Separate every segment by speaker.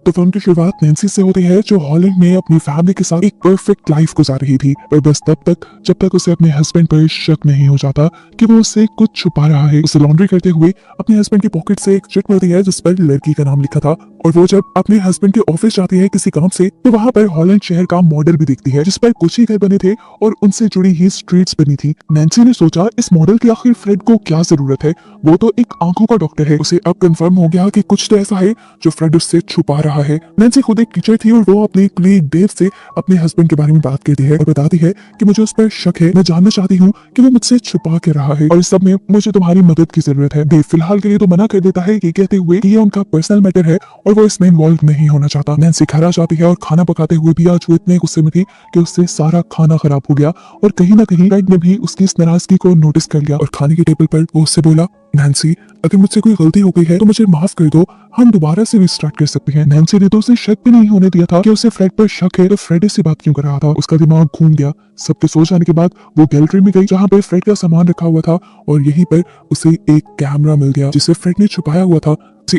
Speaker 1: तो फिल्म की शुरुआत नैन्सी से होती है जो हॉलैंड में अपनी फैमिली के साथ एक परफेक्ट लाइफ गुजार रही थी, पर बस तब तक जब तक उसे अपने हस्बैंड पर शक नहीं हो जाता कि वो उससे कुछ छुपा रहा है। उसे लॉन्ड्री करते हुए अपने हस्बैंड की पॉकेट से एक चिट मिलती है जिस पर लड़की का नाम लिखा था, और वो जब अपने हस्बैंड के ऑफिस जाती है किसी काम से तो वहाँ पर हॉलैंड शहर का मॉडल भी दिखती है जिस पर कुछ ही घर बने थे और उनसे जुड़ी ही स्ट्रीट्स बनी थी। नैन्सी ने सोचा इस मॉडल की आखिर फ्रेड को क्या जरूरत है, वो तो एक आंखों का डॉक्टर है। उसे अब कंफर्म हो गया कि कुछ तो ऐसा है जो फ्रेड उससे छुपा रहा है। नैन्सी खुद एक टीचर थी और वो अपने कलीग डेव से अपने हस्बैंड के बारे में बात करती है और बताती है कि मुझे उस पर शक है, मैं जानना चाहती हूँ कि वो मुझसे छुपा के रहा है और इस सब में मुझे तुम्हारी मदद की जरूरत है। डेव फिलहाल के लिए तो मना कर देता है, ये कहते हुए कि ये उनका पर्सनल मैटर है और वो इसमें इन्वॉल्व नहीं होना चाहता। नैन्सी घर आ जाती है और खाना पकाते हुए भी आज वो इतने गुस्से में थी कि उससे सारा खाना खराब हो गया और कहीं ना कहीं फ्रेड ने भी उसकी इस नाराजगी को नोटिस कर लिया और खाने के टेबल पर वो उससे बोला, नैन्सी अगर मुझसे कोई गलती हो गई है तो मुझे माफ कर दो, हम दोबारा से रिस्टार्ट कर सकते हैं। नैन्सी ने तो उसे शक भी नहीं होने दिया था कि उसे फ्रेड पर शक है, तो फ्रेड इससे बात क्यों कर रहा था। उसका दिमाग घूम गया। सबके सो जाने के बाद वो गैलरी में गई जहाँ पर फ्रेड का सामान रखा हुआ था और यहीं पर उसे एक कैमरा मिल गया जिसे फ्रेड ने छुपाया हुआ था।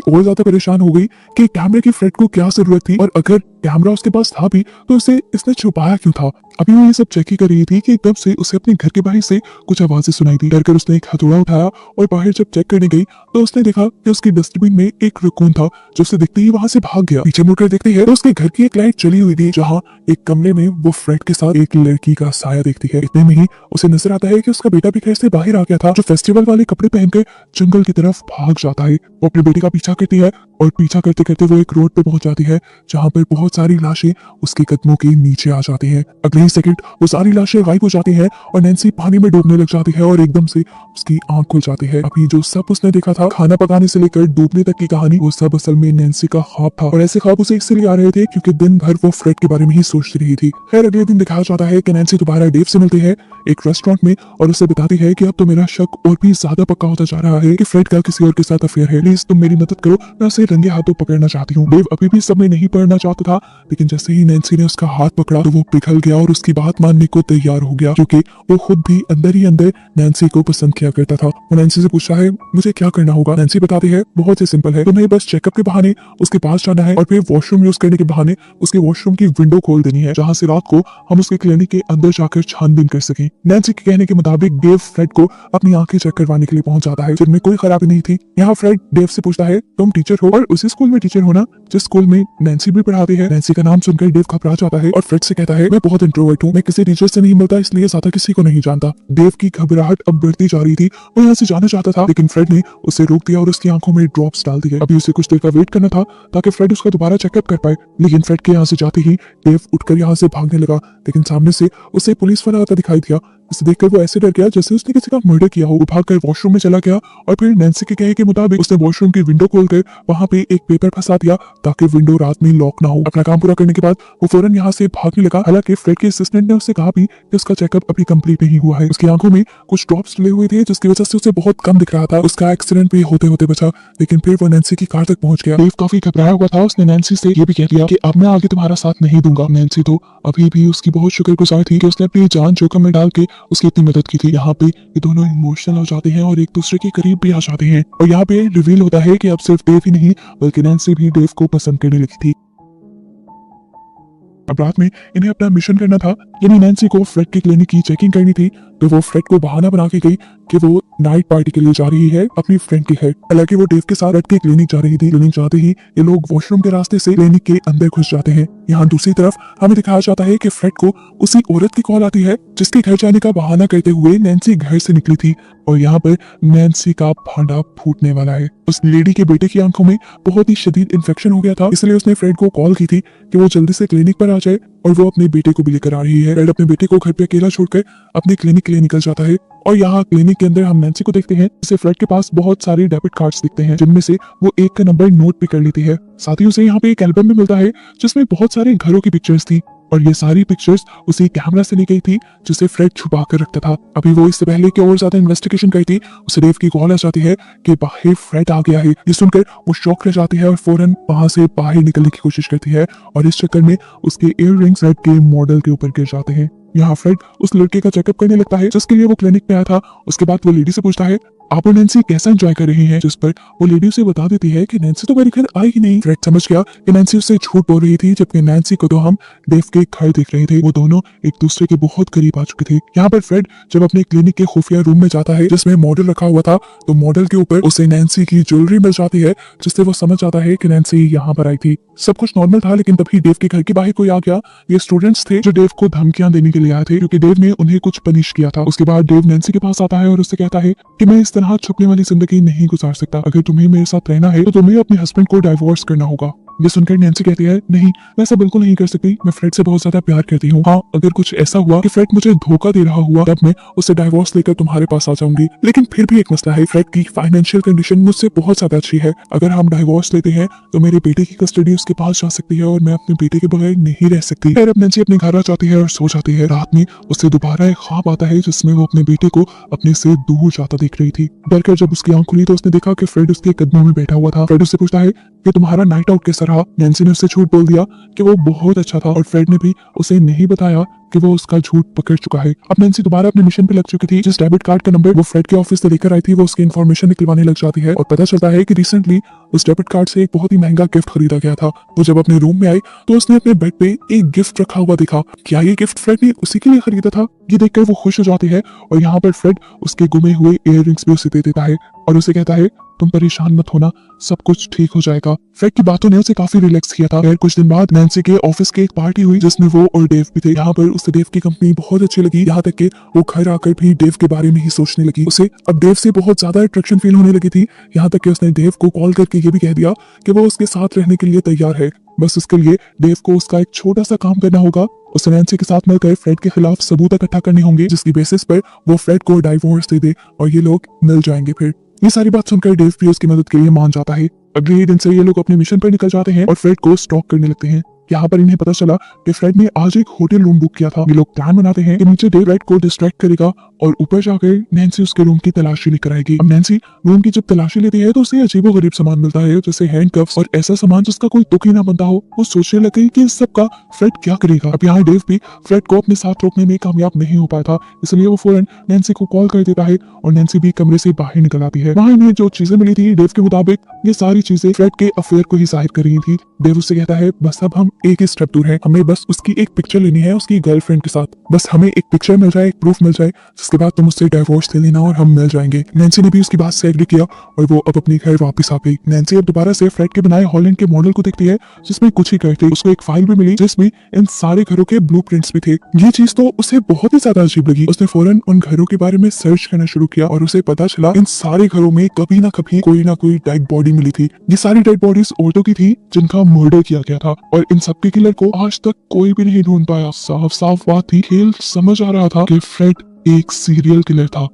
Speaker 1: और ज्यादा परेशान हो गई कि कैमरे की फ्रेड को क्या जरूरत थी और अगर कैमरा उसके पास था भी तो उसे इसने छुपाया क्यों था। अभी वो ये सब चेक ही कर रही थी कि एकदम से उसे अपने घर के बाहर से कुछ आवाजें सुनाई दी। डरकर उसने एक हथौड़ा उठाया और बाहर जब चेक करने गई तो उसने देखा कि उसकी डस्टबिन में एक रकून था जो उसे दिखते ही वहां से भाग गया। पीछे मुड़कर देखती है तो उसके घर की एक लाइट चली हुई थी जहाँ एक कमरे में वो फ्रेड के साथ एक लड़की का साया देखती है। इतने में ही उसे नजर आता है कि उसका बेटा भी घर से बाहर आ गया था जो फेस्टिवल वाले कपड़े पहनकर जंगल की तरफ भाग जाता है। वो अपने बेटे का पीछा करती है और पीछा करते करते वो एक रोड पे पहुंच जाती है जहाँ पर बहुत सारी लाशें उसके कदमों के नीचे आ जाती हैं। अगले ही सेकंड वो सारी लाशें गायब हो जाती हैं और नैन्सी पानी में डूबने लग जाती है और एकदम से उसकी आंख खुल जाती है। अभी जो सब उसने देखा था, खाना पकाने से लेकर डूबने तक की कहानी, वो सब असल में नैन्सी का ख्वाब था और ऐसे ख्वाब उसे इसलिए आ रहे थे क्योंकि दिन भर वो फ्रेड के बारे में ही सोचती रही थी। खैर अगले दिन दिखाया जाता है कि नैन्सी दोबारा डेव से मिलती है एक रेस्टोरेंट में और उसे बताती है कि अब तो मेरा शक और भी ज्यादा पक्का होता जा रहा है कि फ्रेड का किसी और के साथ अफेयर है। प्लीज तुम मेरी मदद करो, मैं उसे रंगे हाथों पकड़ना चाहती हूँ। डेव अभी भी सब में नहीं पढ़ना चाहता था लेकिन जैसे ही नैन्सी ने उसका हाथ पकड़ा तो वो पिघल गया और उसकी बात मानने को तैयार हो गया क्योंकि वो खुद भी अंदर ही अंदर नैन्सी को पसंद किया करता था। वो नैन्सी से पूछता है मुझे क्या करना होगा। नैन्सी बताती है बहुत ही सिंपल है, तुम्हें बस चेकअप के बहाने उसके पास जाना है और फिर वॉशरूम यूज करने के बहाने उसके वॉशरूम की विंडो खोल देनी है जहाँ से रात को हम उसके क्लिनिक के अंदर जाकर छानबीन कर सकें। नैन्सी के कहने के मुताबिक डेव फ्रेड को अपनी आंखें चेक करवाने के लिए पहुंच जाता है जिनमें कोई खराबी नहीं थी। यहाँ फ्रेड डेव से पूछता है तुम टीचर हो और उसी स्कूल में टीचर हो ना जिस स्कूल में नैन्सी भी पढ़ाती है। नैन्सी का नाम सुनकर डेव घबरा जाता है और फ्रेड से कहता है मैं बहुत इंट्रोवर्ट हूँ, मैं किसी टीचर से नहीं मिलता इसलिए ज्यादा किसी को नहीं जानता। डेव की घबराहट अब बढ़ती जा रही थी, वो यहाँ से जाना चाहता था लेकिन फ्रेड ने उसे रोक दिया और उसकी आंखों में ड्रॉप्स डाल दिए। अभी उसे कुछ देर का वेट करना था ताकि फ्रेड उसका दोबारा चेकअप कर पाए, लेकिन फ्रेड के यहाँ से जाते ही डेव उठकर यहाँ से भागने लगा लेकिन सामने से उसे पुलिस वाला आता दिखाई दिया। इसे देखकर वो ऐसे डर गया जैसे उसने किसी का मर्डर किया हो। वो भागकर वॉशरूम में चला गया और फिर नैन्सी के कहे के मुताबिक उसने वॉशरूम की विंडो खोलकर वहां पे एक पेपर फंसा दिया ताकि विंडो रात में लॉक ना हो। अपना काम पूरा करने के बाद वो फौरन यहाँ से भागने लगा। हालांकि फ्रेड के असिस्टेंट ने उससे कहा भी कि उसका चेकअप अभी कंप्लीट नहीं हुआ है। उसकी आंखों में कुछ ड्रॉप्स डले हुए थे जिसकी वजह से उसे बहुत कम दिख रहा था। उसका एक्सीडेंट भी होते होते बचा लेकिन फिर वो नैन्सी की कार तक पहुंच गया। डेव काफी घबराया हुआ था। उसने नैन्सी से ये भी कह दिया कि अब मैं आगे तुम्हारा साथ नहीं दूंगा। नैन्सी तो अभी भी उसकी बहुत शुक्रगुजार थी कि उसने अपनी जान जोखिम में डाल के उसकी इतनी मदद की थी। यहाँ पे ये दोनों इमोशनल हो जाते हैं और एक दूसरे के करीब भी आ जाते हैं और यहाँ पे रिवील होता है कि अब सिर्फ डेव ही नहीं बल्कि नैन्सी भी डेव को पसंद करने लगी थी। अब रात में इन्हें अपना मिशन करना था, यानी नैन्सी को फ्रेड की क्लिनिक की चेकिंग करनी थी, तो वो फ्रेड को बहाना बना के गई कि वो नाइट पार्टी के लिए जा रही है अपनी फ्रेंड के घर। हालांकि वो डेव के साथ फ्रेड के क्लिनिक जा रही थी। क्लिनिक जाते ही ये लोग वॉशरूम के रास्ते से क्लिनिक के अंदर घुस जाते हैं। यहाँ दूसरी तरफ हमें दिखाया जाता है कि फ्रेड को उसी औरत की कॉल आती है जिसके घर जाने का बहाना करते हुए नैन्सी घर से निकली थी और यहाँ पर नैन्सी का भांडा फूटने वाला है। उस लेडी के बेटे की आंखों में बहुत ही शदीद इन्फेक्शन हो गया था, इसलिए उसने फ्रेड को कॉल की थी कि वो जल्दी से क्लिनिक पर आ जाए और वो अपने बेटे को भी लेकर आ रही है। फ्रेड अपने बेटे को घर पे अकेला छोड़कर अपने क्लिनिक के लिए निकल जाता है और यहाँ क्लिनिक के अंदर हम नैन्सी को देखते हैं जिसे फ्रेड के पास बहुत सारे डेबिट कार्ड्स दिखते हैं जिनमें से वो एक का नंबर नोट भी कर लेती है। साथ ही उसे यहाँ पे एक एल्बम भी मिलता है जिसमें बहुत सारे घरों की पिक्चर्स थी और ये सारी पिक्चर्स उसी कैमरा से ली गई थी जिसे फ्रेड छुपा कर रखता था। अभी वो इससे पहले कि और ज्यादा इन्वेस्टिगेशन करती उसे डेव की कॉल आ जाती है कि बाहर फ्रेड आ गया है। ये सुनकर वो शॉक रह जाती है और फौरन वहां से बाहर निकलने की कोशिश करती है और इस चक्कर में उसके इयररिंग्स फ्रेड के मॉडल के ऊपर गिर जाते हैं। यहाँ फ्रेड उस लड़के का चेकअप करने लगता है जिसके लिए वो क्लिनिक में आया था। उसके बाद वो लेडी से पूछता है आप और नैन्सी कैसा एंजॉय कर रहे हैं, जिस पर वो लेडी उसे बता देती है कि नैन्सी तो मेरे घर आई ही नहीं। फ्रेड समझ गया कि नैन्सी उससे झूठ बोल रही थी, जबकि नैन्सी को तो हम डेव के घर देख रहे थे। वो दोनों एक दूसरे के बहुत करीब आ चुके थे। यहाँ पर फ्रेड जब अपने क्लिनिक के खुफिया रूम में जाता है जिसमें मॉडल रखा हुआ था, तो मॉडल के ऊपर उसे नैन्सी की ज्वेलरी मिल जाती है, जिससे वो समझ जाता है कि नैन्सी यहाँ पर आई थी। सब कुछ नॉर्मल था, लेकिन तभी डेव के घर के बाहर कोई आ गया। ये स्टूडेंट्स थे जो डेव को धमकियां देने के लिए आए थे, क्योंकि डेव ने उन्हें कुछ पनिश किया था। उसके बाद डेव नैन्सी के पास आता है और उससे कहता है कि मैं इस तरह छुपने वाली जिंदगी नहीं गुजार सकता। अगर तुम्हें मेरे साथ रहना है तो तुम्हें अपने हस्बैंड को डाइवोर्स करना होगा। ये सुनकर नैन्सी कहती है, नहीं, मैं ऐसा बिल्कुल नहीं कर सकती। मैं फ्रेड से बहुत ज्यादा प्यार करती हूँ। हाँ, अगर कुछ ऐसा हुआ कि फ्रेड मुझे धोखा दे रहा हुआ, तब मैं उससे डाइवोर्स लेकर तुम्हारे पास आ जाऊंगी। लेकिन फिर भी एक मसला है, फ्रेड की फाइनेंशियल कंडीशन मुझसे बहुत ज्यादा अच्छी है। अगर हम डाइवोर्स लेते हैं तो मेरे बेटे की कस्टडी उसके पास जा सकती है और मैं अपने बेटे के बगैर नहीं रह सकती। फिर अब नैन्सी अपने घर आ जाती है और सो जाती है। रात में उससे दोबारा एक ख्वाब आता है जिसमें वो अपने बेटे को अपने से दूर जाता देख रही थी। डरकर जब उसकी आंख खुली तो उसने देखा कि फ्रेड उसके कदमों में बैठा हुआ था। फ्रेड उससे पूछता है कि तुम्हारा नाइट आउट कैसा रहा। नैन्सी ने उससे झूठ बोल दिया कि वो बहुत अच्छा था, और फ्रेड ने भी उसे नहीं बताया कि वो उसका झूठ पकड़ चुका है। अब नैन्सी दोबारा अपने मिशन पे लग चुकी थी। जिस डेबिट कार्ड का नंबर वो फ्रेड के ऑफिस से लेकर आई थी, वो उसकी इन्फॉर्मेशन निकलवाने लग जाती है और पता चलता है कि रिसेंटली उस डेबिट कार्ड से एक बहुत ही महंगा गिफ्ट खरीदा गया था। वो जब अपने रूम में आई तो उसने अपने बेड पे एक गिफ्ट रखा हुआ देखा। क्या ये गिफ्ट फ्रेड ने उसी के लिए खरीदा था? ये देखकर वो खुश हो जाती है और यहाँ पर फ्रेड उसके गुमे हुए इयररिंग्स भी उसे दे देता है और उसे कहता है, तुम परेशान मत होना, सब कुछ ठीक हो जाएगा। फ्रेड की बातों ने उसे काफी रिलैक्स किया था। फिर कुछ दिन बाद नैन्सी के ऑफिस की एक पार्टी हुई जिसमें वो और डेव भी थे। यहाँ पर उसे डेव की कंपनी बहुत अच्छी लगी, यहाँ तक कि वो घर आकर भी डेव के बारे में ही सोचने लगी। उसे अब डेव से बहुत ज्यादा अट्रैक्शन फील होने लगी थी। यहाँ तक कि उसने डेव को कॉल करके ये भी कह दिया कि वो उसके साथ रहने के लिए तैयार है। बस उसके लिए डेव को उसका एक छोटा सा काम करना होगा। उसे नैन्सी के साथ मिलकर फ्रेड के खिलाफ सबूत इकट्ठा करने होंगे, जिसकी बेसिस पर वो फ्रेड को डाइवोर्स दे दे और ये लोग मिल जाएंगे। फिर ये सारी बात सुनकर डेव भी उसकी मदद के लिए मान जाता है। अगले ही दिन से ये लोग अपने मिशन पर निकल जाते हैं और फ्रेड को स्टॉक करने लगते हैं। यहाँ पर इन्हें पता चला कि फ्रेड ने आज एक होटल रूम बुक किया था। ये लोग प्लान बनाते हैं कि नीचे डेव फ्रेड को डिस्ट्रैक्ट करेगा और ऊपर जाकर नैन्सी उसके रूम की तलाशी लेकर आएगी। अब नैन्सी रूम की जब तलाशी लेती है तो उसे अजीबोगरीब सामान मिलता है, जैसे हैंडकफ्स और ऐसा सामान जिसका कोई तुक ही ना बनता हो। वो सोचने लगी कि इस सब का फ्रेड क्या करेगा। अब यहाँ डेव भी फ्रेड को अपने साथ रोकने में कामयाब नहीं हो पाया था, इसलिए वो फौरन नैन्सी को कॉल कर देता है और नैन्सी भी कमरे से बाहर निकल आती है। वहाँ इन्हें जो चीजें मिली थी, डेव के मुताबिक ये सारी चीजें फ्रेड के अफेयर को ही जाहिर कर रही थी। डेव उससे कहता है, बस अब हम एक ही स्टेप दूर है, हमें बस उसकी एक पिक्चर लेनी है उसकी गर्लफ्रेंड के साथ। बस हमें एक पिक्चर मिल जाए, एक प्रूफ मिल जाए, जिसके बाद तुम उससे डिवोर्स ले लेना और हम मिल जाएंगे। नैन्सी ने भी उसकी बात से एग्री किया और वो अब अपने घर वापस आ गई। नैन्सी अब दोबारा से फ्रेड के बनाए हॉलैंड के मॉडल को देखती है जिसमें कुछ ही घर थे। उसको एक फाइल भी मिली जिसमें इन सारे घरों के ब्लूप्रिंट्स भी थे। ये चीज तो उसे बहुत ही ज्यादा अजीब लगी। उसने फौरन उन घरों के बारे में सर्च करना शुरू किया और उसे पता चला इन सारे घरों में कभी ना कभी कोई ना कोई डेड बॉडी मिली थी। ये सारी डेड बॉडीज औरतों की थी जिनका मर्डर किया गया था और इन सबके किलर को आज तक कोई भी नहीं ढूंढ पाया। साफ साफ बात थी, खेल समझ आ रहा था कि फ्रेड एक सीरियल किलर था।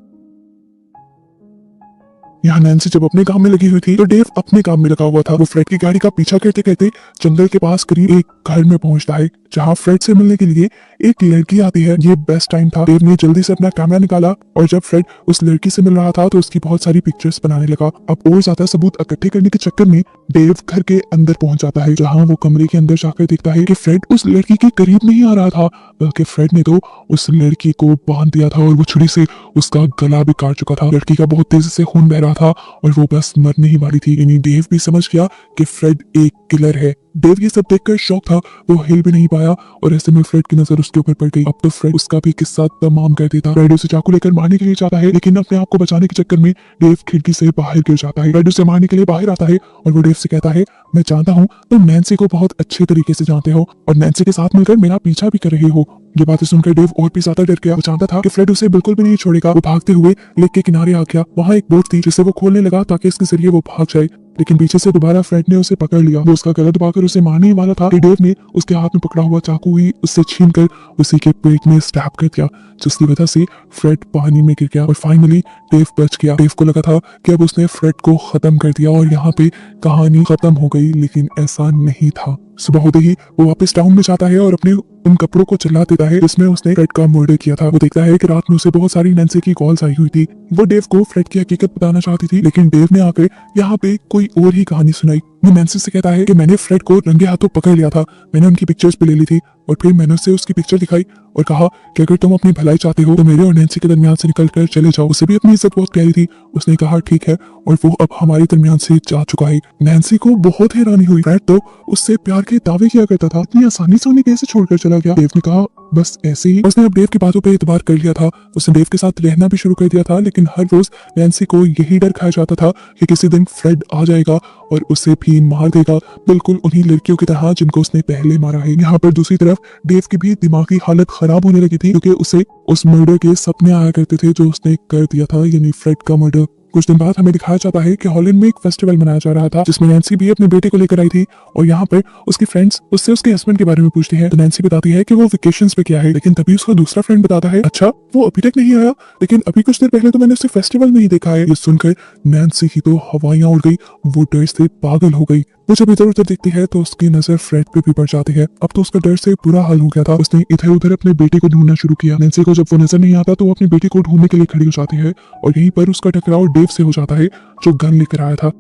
Speaker 1: यहाँ नैन्सी जब अपने काम में लगी हुई थी तो डेव अपने काम में लगा हुआ था। वो फ्रेड की गाड़ी का पीछा करते करते जंगल के पास करीब एक घर में पहुंचता है जहाँ फ्रेड से मिलने के लिए एक लड़की आती है। ये बेस्ट टाइम था। डेव ने जल्दी से अपना कैमरा निकाला और जब फ्रेड उस लड़की से मिल रहा था तो उसकी बहुत सारी पिक्चर्स बनाने लगा। अब और ज्यादा सबूत इकट्ठे करने के चक्कर में डेव घर के अंदर पहुंच जाता है, जहाँ वो कमरे के अंदर जाकर देखता है कि फ्रेड उस लड़की के करीब नहीं आ रहा था, बल्कि फ्रेड ने तो उस लड़की को बांध दिया था और वो छुरी से उसका गला भी काट चुका था। लड़की का बहुत तेजी से खून बह रहा था और वो बस मरने ही वाली थी। यानी डेव भी समझ गया कि फ्रेड एक किलर है। डेव ये सब देखकर शॉक था, वो हिल भी नहीं पाया और ऐसे में फ्रेड की नजर उसके ऊपर पड़ गई। अब तो फ्रेड उसका भी किस्सा तमाम कर देता। फ्रेड उसे चाकू लेकर मारने के लिए जाता है, लेकिन अपने आप को बचाने के चक्कर में डेव खिड़की से बाहर गिर जाता है। फ्रेड उसे मारने के लिए बाहर आता है और वो डेव से कहता है, मैं जानता हूँ तुम नैन्सी को बहुत अच्छे तरीके से जानते हो और नैन्सी के साथ मिलकर मेरा पीछा भी कर रहे हो। ये बातें सुनकर डेव और भी ज्यादा डर गया। वो जानता था कि फ्रेड उसे बिल्कुल भी नहीं छोड़ेगा। वो भागते हुए लेक के किनारे आ गया। वहाँ एक बोट थी जिसे वो खोलने लगा ताकि इसके जरिए वो भाग जाए, लेकिन पीछे से दोबारा फ्रेड ने उसे पकड़ लिया। वो उसका गला दबाकर उसे मारने वाला था कि डेव ने उसके हाथ में पकड़ा हुआ चाकू ही उससे छीनकर उसी के पेट में स्टैब कर दिया, जिसकी वजह से फ्रेड पानी में गिर गया और फाइनली डेव बच गया। डेव को लगा था कि अब उसने फ्रेड को खत्म कर दिया और यहाँ पे कहानी खत्म हो गई, लेकिन ऐसा नहीं था। सुबह होते ही वो वापस टाउन में जाता है और अपने उन कपड़ों को चला देता है जिसमें उसने फ्रेड का मर्डर किया था। वो देखता है कि रात में उसे बहुत सारी नैन्सी की कॉल्स आई हुई थी। वो डेव को फ्रेड की हकीकत बताना चाहती थी, लेकिन डेव ने आकर यहाँ पे कोई और ही कहानी सुनाई। वो नैन्सी से कहता है कि मैंने फ्रेड को रंगे हाथों पकड़ लिया था, मैंने उनकी पिक्चर्स भी ले ली थी और फिर मैंने उससे उसकी पिक्चर दिखाई और कहा कि अगर तुम अपनी भलाई चाहते हो तो मेरे और नैन्सी के दरमियान से निकल कर चले जाओ। उसे भी अपनी इज्जत बहुत प्यारी थी, उसने कहा ठीक है, और वो अब हमारे दरमियान से जा चुका है। नैन्सी को बहुत हैरानी हुई, फ्रेड तो उससे प्यार के दावे किया करता था, इतनी आसानी से उन्हें कैसे छोड़कर चला गया। डेव ने कहा बस ऐसे ही। उसने अब डेव की बातों पे एतबार कर लिया था, उसने डेव के साथ रहना भी शुरू कर दिया था, लेकिन हर रोज नैन्सी को यही डर खाया जाता था कि किसी दिन फ्रेड आ जाएगा और उसे भी मार देगा, बिल्कुल उन्हीं लड़कियों की तरह जिनको उसने पहले मारा है। यहाँ पर दूसरी तरफ डेव की भी दिमागी हालत खराब होने लगी थी, क्योंकि उसे उस मर्डर के सपने आया करते थे जो उसने कर दिया था, यानी फ्रेड का मर्डर। कुछ दिन बाद हमें दिखाया जाता है कि हॉलैंड में एक फेस्टिवल मनाया जा रहा था, जिसमें नैन्सी भी अपने बेटे को लेकर आई थी, और यहाँ पर उसकी फ्रेंड्स उससे उसके हस्बैंड के बारे में पूछती है। तो नैन्सी बताती है कि वो वेकेशंस पे क्या है, लेकिन तभी उसका दूसरा फ्रेंड बताता है अच्छा वो अभी तक नहीं आया, लेकिन अभी कुछ देर पहले तो मैंने उसे फेस्टिवल में ही देखा है। ये सुनकर नैन्सी की तो हवाइयां उड़ गई, वो डर से पागल हो गई। वो जब इधर उधर देखती है तो उसकी नजर फ्रेड पे भी पड़ जाती है। अब तो उसका डर से बुरा हाल हो गया था, उसने इधर उधर अपने बेटे को ढूंढना शुरू किया। नैन्सी को जब वो नजर नहीं आता तो वो अपने बेटे को ढूंढने के लिए खड़ी हो जाती है, और यहीं पर उसका टकराव डेव से हो जाता है जो गन लेकर आया था।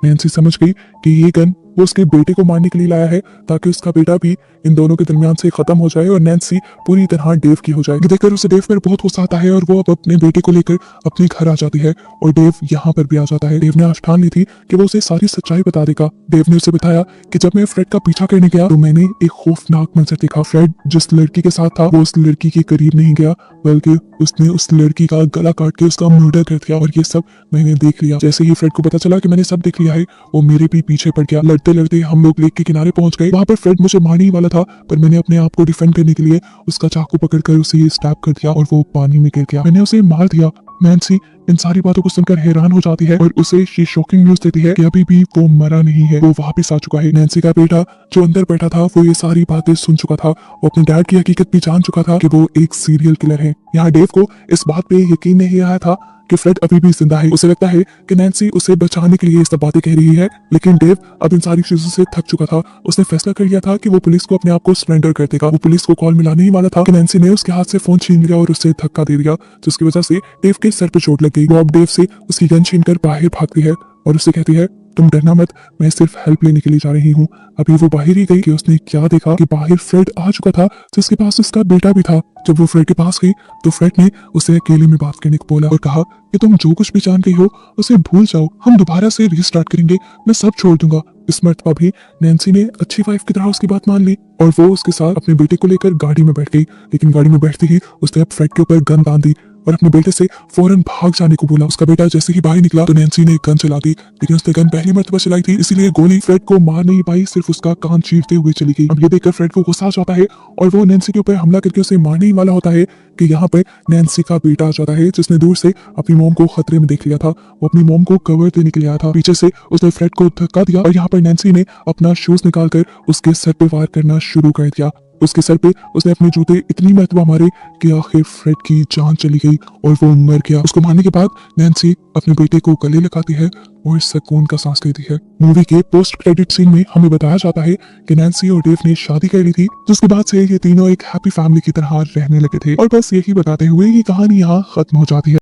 Speaker 1: नैन्सी समझ गई कि ये गन वो उसके बेटे को मारने के लिए लाया है, ताकि उसका बेटा भी इन दोनों के दरमियान से खत्म हो जाए और नैन्सी पूरी तरह डेव की हो जाए। ये देखकर उसे डेव पर बहुत गुस्सा आता है और वो अब अपने बेटे को लेकर अपने घर आ जाती है, और डेव यहाँ पर भी आ जाता है। डेव ने आज ठान ली थी कि वो उसे सारी सच्चाई बता देगा। डेव ने उसे बताया कि जब मैं फ्रेड का पीछा करने गया तो मैंने एक खौफनाक मंजर देखा। फ्रेड जिस लड़की के साथ था वो उस लड़की के करीब नहीं गया, बल्कि उसने उस लड़की का गला काट के उसका मर्डर कर दिया, और ये सब मैंने देख लिया। जैसे ही फ्रेड को पता चला कि मैंने सब देख लिया है, वो मेरे भी पीछे पड़ गया। लड़ते लड़ते हम लोग लेक के किनारे पहुंच गए। वहां पर फ्रेड मुझे मारने ही वाला था, पर मैंने अपने आप को डिफेंड करने के लिए उसका चाकू पकड़कर उसे स्टैब कर दिया और वो पानी में गिर गया। मैंने उसे मार दिया। नैन्सी इन सारी बातों को सुनकर हैरान हो जाती है और उसे ये शॉकिंग न्यूज देती है कि अभी भी वो मरा नहीं है, वो वापस आ चुका है। नैन्सी का बेटा जो अंदर बैठा था वो ये सारी बातें सुन चुका था, वो अपने डैड की हकीकत भी जान चुका था कि वो एक सीरियल किलर है। यहाँ डेव को इस बात पे यकीन नहीं आया था कि फ्रेड अभी भी जिंदा है। उसे लगता है कि नैन्सी उसे बचाने के लिए ये सब बातें कह रही है, लेकिन डेव अब इन सारी चीजों से थक चुका था। उसने फैसला कर लिया था कि वो पुलिस को अपने आप को सरेंडर कर देगा। वो पुलिस को कॉल मिलाने ही वाला था कि नैन्सी ने उसके हाथ से फोन छीन लिया और उससे धक्का दे दिया, जिसकी वजह से डेव के सर पे चोट लग गई। वो अब डेव से उसकी गन छीन कर बाहर भागती है और उससे कहती है तुम डरना मत, मैं सिर्फ हेल्प लेने के लिए जा रही हूँ। अभी वो बाहर ही गई कि उसने क्या देखा कि बाहर फ्रेड आ चुका था, जिसके पास उसका बेटा भी था। जब वो फ्रेड के पास गई तो फ्रेड ने उसे अकेले में बात करने को बोला और कहा कि तुम जो कुछ भी जान गई हो उसे भूल जाओ, हम दोबारा से रीस्टार्ट करेंगे, मैं सब छोड़ दूंगा। इस मर्तबा भी नैन्सी ने अच्छी वाइफ की तरह उसकी बात मान ली और वो उसके साथ अपने बेटे को लेकर गाड़ी में बैठ गई। लेकिन गाड़ी में बैठते ही उसने अब फ्रेड के ऊपर गन बांध दी और अपने बेटे से फौरन भाग जाने को बोला। उसका बेटा जैसे ही बाहर निकला तो नैन्सी ने गन चला दी, लेकिन उसने गन पहली मर्तबा चलाई थी, इसीलिए गोली फ्रेड को मार नहीं पाई, सिर्फ उसका कान चीरते हुए चली गई। अब ये देखकर फ्रेड को गुस्सा आ जाता है और वो नैन्सी के ऊपर हमला करके उसे मारने ही वाला होता है कि यहाँ पर नैन्सी का बेटा आ जाता है, जिसने दूर से अपनी मॉम को खतरे में देख लिया था। वो अपनी मॉम को कवर देने के लिए आया था। पीछे से उसने फ्रेड को धक्का दिया और यहाँ पर नैन्सी ने अपना शूज निकालकर उसके सर पे वार करना शुरू कर दिया। उसके सर पे उसने अपने जूते इतनी मरतबा मारे कि आखिर फ्रेड की जान चली गई और वो मर गया। उसको मारने के बाद नैन्सी अपने बेटे को गले लगाती है और सुकून का सांस लेती है। मूवी के पोस्ट क्रेडिट सीन में हमें बताया जाता है कि नैन्सी और डेव ने शादी कर ली थी, जिसके बाद से ये तीनों एक हैप्पी फैमिली की तरह रहने लगे थे। और बस यही बताते हुए ये कहानी यहाँ खत्म हो जाती है।